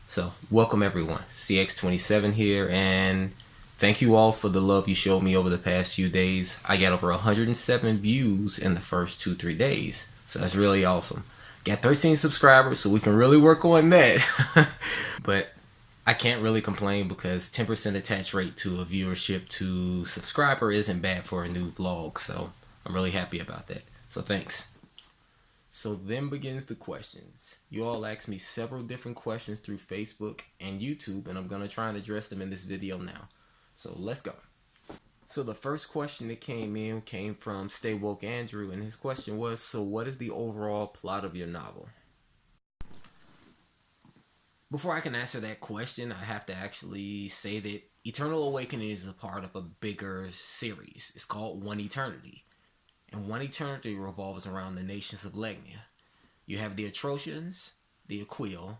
So, welcome everyone. CX27 here, and thank you all for the love you showed me over the past few days. I got over 107 views in the first 2-3 days, so that's really awesome. Got 13 subscribers, so we can really work on that. But I can't really complain because 10% attach rate to a viewership to subscriber isn't bad for a new vlog, so I'm really happy about that. So thanks. So then begins the questions. You all asked me several different questions through Facebook and YouTube, and I'm going to try and address them in this video now. So let's go. So the first question that came from Stay Woke Andrew, and his question was, so what is the overall plot of your novel? Before I can answer that question, I have to actually say that Eternal Awakening is a part of a bigger series. It's called One Eternity. And One Eternity revolves around the nations of Legnia. You have the Atrocians, the Aquil,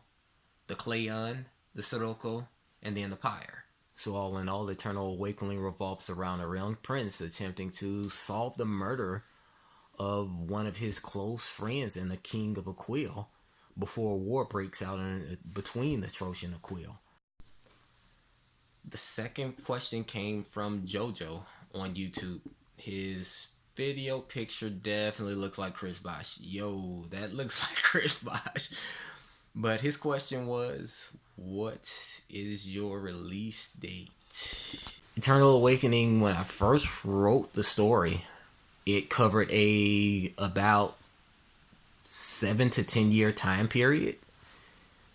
the Cleon, the Sirocco, and the Empire. So all in all, Eternal Awakening revolves around a young prince attempting to solve the murder of one of his close friends and the king of Aquil before a war breaks out between the Atrocian and Aquil. The second question came from Jojo on YouTube. His video picture definitely looks like Chris Bosh. Yo, that looks like Chris Bosh. But his question was, what is your release date? Eternal Awakening, when I first wrote the story, it covered about 7 to 10 year time period.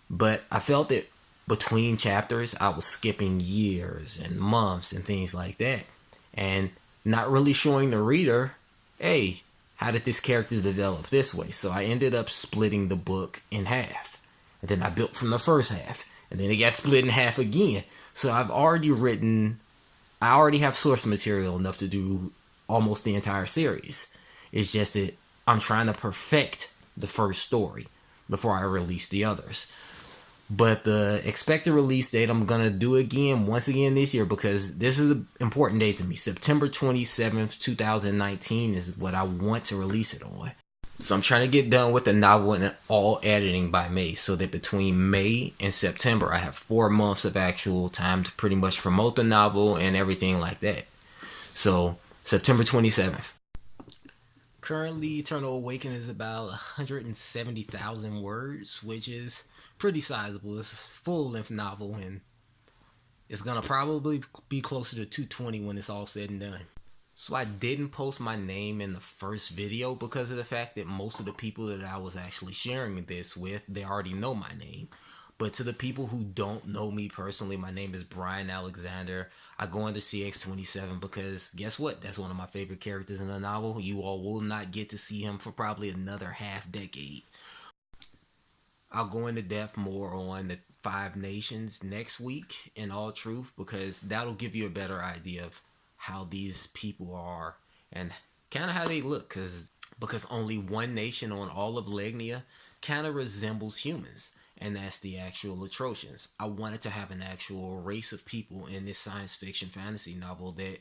But I felt that between chapters, I was skipping years and months and things like that. And not really showing the reader, hey, how did this character develop this way? So I ended up splitting the book in half. And then I built from the first half. And then it got split in half again. So I already have source material enough to do almost the entire series. It's just that I'm trying to perfect the first story before I release the others. But the expected release date, I'm going to do once again this year, because this is an important date to me. September 27th, 2019 is what I want to release it on. So I'm trying to get done with the novel and all editing by May, so that between May and September, I have 4 months of actual time to pretty much promote the novel and everything like that. So September 27th. Currently, Eternal Awakening is about 170,000 words, which is pretty sizable. It's a full-length novel, and it's going to probably be closer to 220 when it's all said and done. So I didn't post my name in the first video because of the fact that most of the people that I was actually sharing this with, they already know my name. But to the people who don't know me personally, my name is Brian Alexander. I go under CX27 because guess what? That's one of my favorite characters in the novel. You all will not get to see him for probably another half decade. I'll go into depth more on the 5 nations next week, in all truth, because that'll give you a better idea of how these people are and kind of how they look, because only one nation on all of Legnia kind of resembles humans, and that's the actual Atrocians. I wanted to have an actual race of people in this science fiction fantasy novel that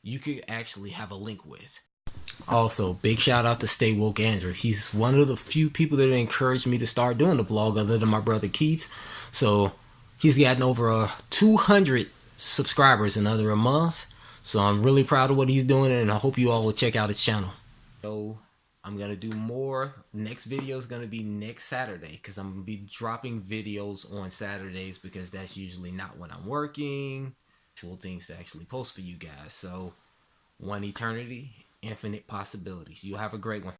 you could actually have a link with. Also, big shout out to Stay Woke Andrew. He's one of the few people that encouraged me to start doing the vlog, other than my brother Keith. So he's gotten over 200 subscribers in under a month. So I'm really proud of what he's doing, and I hope you all will check out his channel. So I'm going to do more. Next video is going to be next Saturday, because I'm going to be dropping videos on Saturdays, because that's usually not when I'm working. Actual things to actually post for you guys. So One Eternity, Infinite Possibilities. You have a great one.